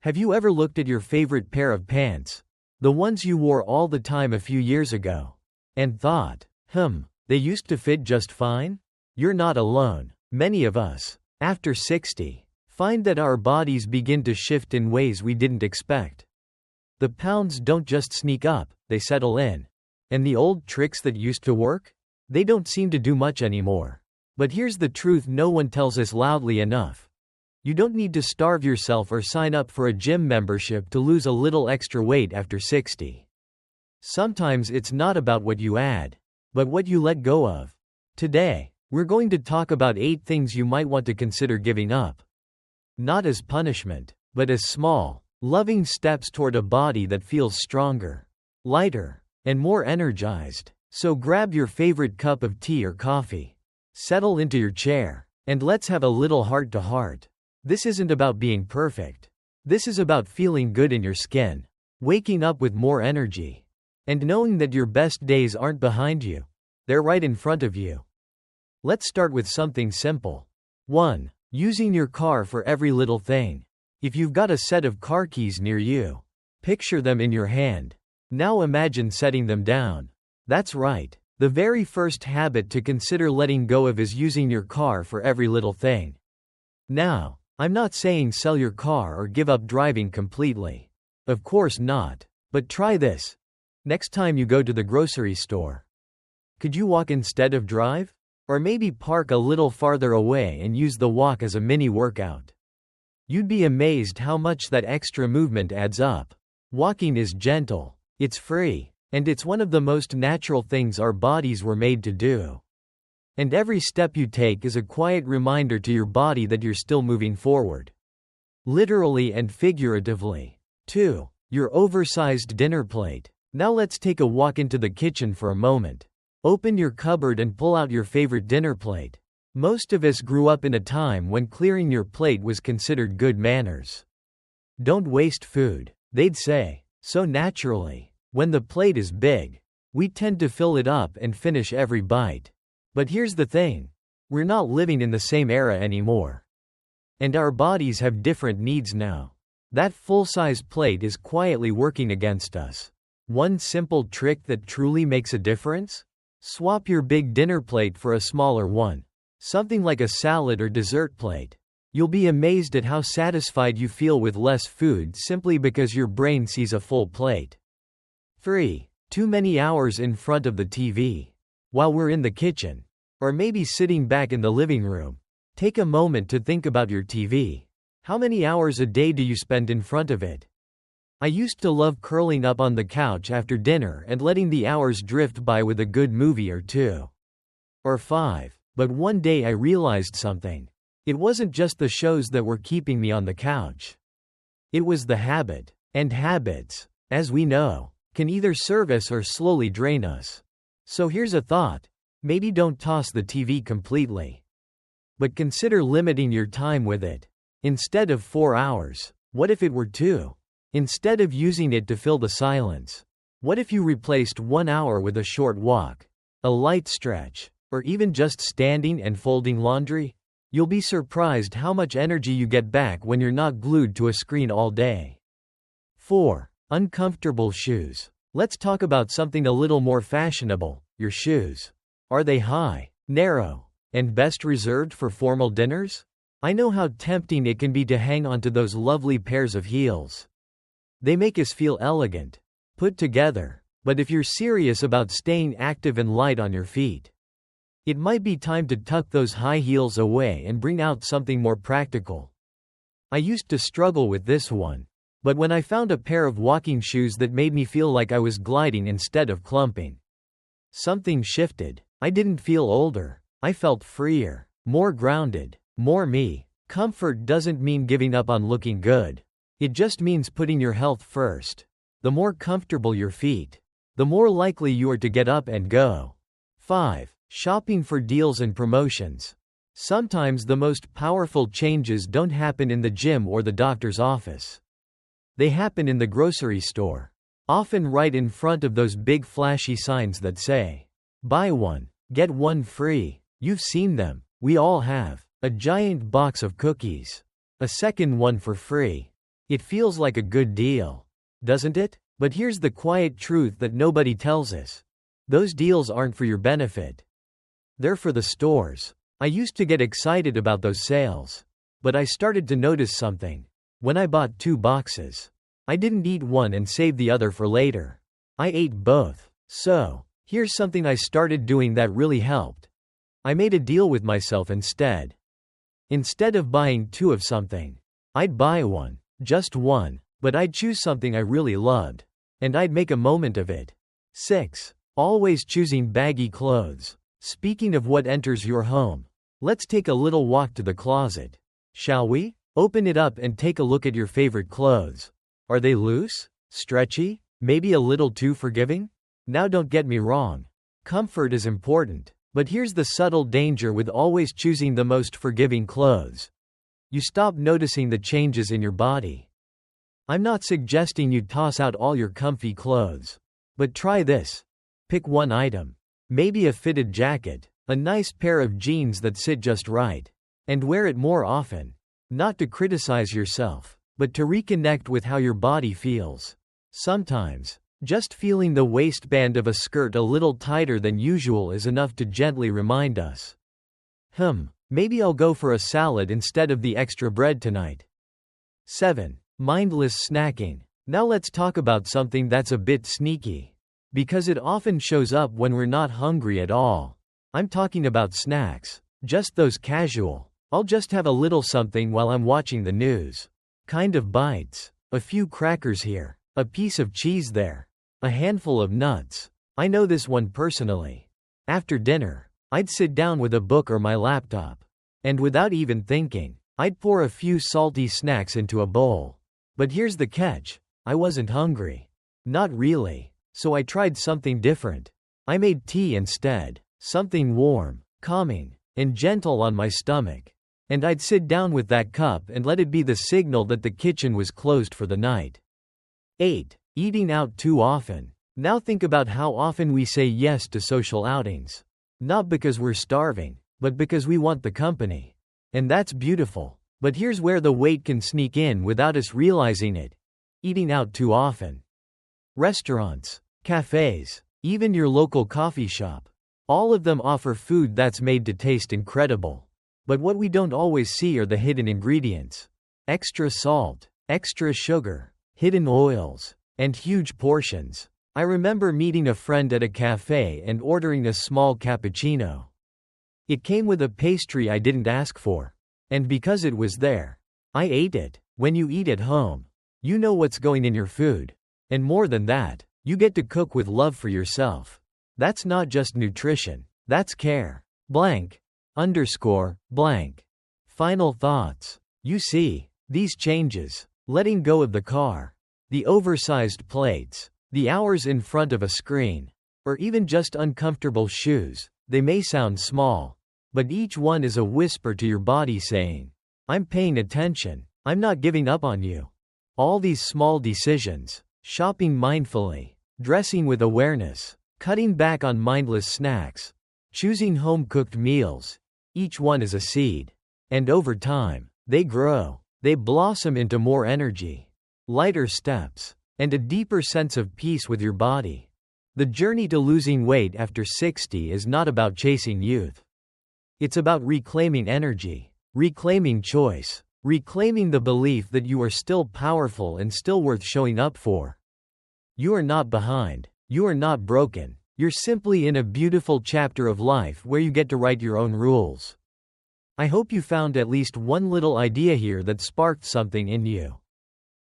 Have you ever looked at your favorite pair of pants? The ones you wore all the time a few years ago. And thought, they used to fit just fine? You're not alone. Many of us, after 60, find that our bodies begin to shift in ways we didn't expect. The pounds don't just sneak up, they settle in. And the old tricks that used to work? They don't seem to do much anymore. But here's the truth no one tells us loudly enough. You don't need to starve yourself or sign up for a gym membership to lose a little extra weight after 60. Sometimes it's not about what you add, but what you let go of. Today, we're going to talk about 8 things you might want to consider giving up. Not as punishment, but as small, loving steps toward a body that feels stronger, lighter, and more energized. So grab your favorite cup of tea or coffee, settle into your chair, and let's have a little heart-to-heart. This isn't about being perfect. This is about feeling good in your skin, waking up with more energy, and knowing that your best days aren't behind you. They're right in front of you. Let's start with something simple. 1. Using your car for every little thing. If you've got a set of car keys near you, picture them in your hand. Now imagine setting them down. That's right. The very first habit to consider letting go of is using your car for every little thing. Now, I'm not saying sell your car or give up driving completely. Of course not. But try this. Next time you go to the grocery store, could you walk instead of drive? Or maybe park a little farther away and use the walk as a mini workout. You'd be amazed how much that extra movement adds up. Walking is gentle, it's free, and it's one of the most natural things our bodies were made to do. And every step you take is a quiet reminder to your body that you're still moving forward. Literally and figuratively. 2. Your oversized dinner plate. Now let's take a walk into the kitchen for a moment. Open your cupboard and pull out your favorite dinner plate. Most of us grew up in a time when clearing your plate was considered good manners. Don't waste food, they'd say, so naturally. When the plate is big, we tend to fill it up and finish every bite. But here's the thing. We're not living in the same era anymore. And our bodies have different needs now. That full-size plate is quietly working against us. One simple trick that truly makes a difference? Swap your big dinner plate for a smaller one. Something like a salad or dessert plate. You'll be amazed at how satisfied you feel with less food simply because your brain sees a full plate. 3. Too many hours in front of the TV. While we're in the kitchen, or maybe sitting back in the living room, take a moment to think about your TV. How many hours a day do you spend in front of it? I used to love curling up on the couch after dinner and letting the hours drift by with a good movie or 2. Or 5. But one day I realized something. It wasn't just the shows that were keeping me on the couch. It was the habit. And habits, as we know, can either serve us or slowly drain us. So here's a thought. Maybe don't toss the TV completely. But consider limiting your time with it. Instead of 4 hours, what if it were 2? Instead of using it to fill the silence, what if you replaced 1 hour with a short walk, a light stretch, or even just standing and folding laundry? You'll be surprised how much energy you get back when you're not glued to a screen all day. 4. Uncomfortable shoes. Let's talk about something a little more fashionable, your shoes. Are they high, narrow, and best reserved for formal dinners? I know how tempting it can be to hang on to those lovely pairs of heels. They make us feel elegant, put together, but if you're serious about staying active and light on your feet, it might be time to tuck those high heels away and bring out something more practical. I used to struggle with this one, but when I found a pair of walking shoes that made me feel like I was gliding instead of clumping, something shifted. I didn't feel older. I felt freer, more grounded, more me. Comfort doesn't mean giving up on looking good. It just means putting your health first. The more comfortable your feet, the more likely you are to get up and go. 5. Shopping for deals and promotions. Sometimes the most powerful changes don't happen in the gym or the doctor's office. They happen in the grocery store. Often right in front of those big flashy signs that say, "Buy one, get one free." You've seen them. We all have. A giant box of cookies. A second one for free. It feels like a good deal, doesn't it? But here's the quiet truth that nobody tells us. Those deals aren't for your benefit. They're for the stores. I used to get excited about those sales. But I started to notice something. When I bought 2 boxes, I didn't eat one and save the other for later. I ate both. So, here's something I started doing that really helped. I made a deal with myself instead. Instead of buying 2 of something, I'd buy one, just one, but I'd choose something I really loved. And I'd make a moment of it. 6. Always choosing baggy clothes. Speaking of what enters your home, let's take a little walk to the closet. Shall we? Open it up and take a look at your favorite clothes. Are they loose? Stretchy? Maybe a little too forgiving? Now don't get me wrong. Comfort is important, but here's the subtle danger with always choosing the most forgiving clothes. You stop noticing the changes in your body. I'm not suggesting you toss out all your comfy clothes. But try this. Pick one item. Maybe a fitted jacket, a nice pair of jeans that sit just right. And wear it more often. Not to criticize yourself, but to reconnect with how your body feels. Sometimes, just feeling the waistband of a skirt a little tighter than usual is enough to gently remind us. Maybe I'll go for a salad instead of the extra bread tonight. 7. Mindless snacking. Now let's talk about something that's a bit sneaky. Because it often shows up when we're not hungry at all. I'm talking about snacks. Just those casual, I'll just have a little something while I'm watching the news. Kind of bites. A few crackers here. A piece of cheese there. A handful of nuts. I know this one personally. After dinner, I'd sit down with a book or my laptop. And without even thinking, I'd pour a few salty snacks into a bowl. But here's the catch. I wasn't hungry. Not really. So I tried something different. I made tea instead. Something warm, calming, and gentle on my stomach. And I'd sit down with that cup and let it be the signal that the kitchen was closed for the night. 8. Eating out too often. Now think about how often we say yes to social outings. Not because we're starving, but because we want the company. And that's beautiful. But here's where the weight can sneak in without us realizing it. Eating out too often. Restaurants, cafes, even your local coffee shop. All of them offer food that's made to taste incredible. But what we don't always see are the hidden ingredients. Extra salt, extra sugar, hidden oils, and huge portions. I remember meeting a friend at a cafe and ordering a small cappuccino. It came with a pastry I didn't ask for. And because it was there, I ate it. When you eat at home, you know what's going in your food. And more than that, you get to cook with love for yourself. That's not just nutrition, that's care. Blank. Blank. Final thoughts. You see, these changes, letting go of the car, the oversized plates, the hours in front of a screen, or even just uncomfortable shoes, they may sound small, but each one is a whisper to your body saying, I'm paying attention, I'm not giving up on you. All these small decisions, shopping mindfully, dressing with awareness, cutting back on mindless snacks, choosing home-cooked meals, each one is a seed. And over time, they grow, they blossom into more energy, lighter steps, and a deeper sense of peace with your body. The journey to losing weight after 60 is not about chasing youth. It's about reclaiming energy, reclaiming choice, reclaiming the belief that you are still powerful and still worth showing up for. You are not behind. You are not broken. You're simply in a beautiful chapter of life where you get to write your own rules. I hope you found at least one little idea here that sparked something in you.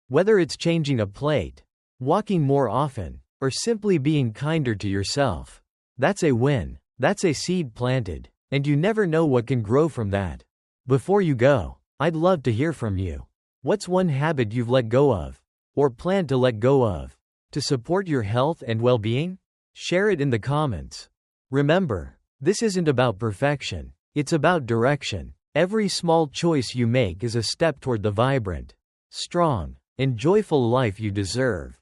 Whether it's changing a plate, walking more often, or simply being kinder to yourself, that's a win. That's a seed planted, and you never know what can grow from that. Before you go, I'd love to hear from you. What's one habit you've let go of, or plan to let go of, to support your health and well-being? Share it in the comments. Remember, this isn't about perfection, it's about direction. Every small choice you make is a step toward the vibrant, strong, and joyful life you deserve.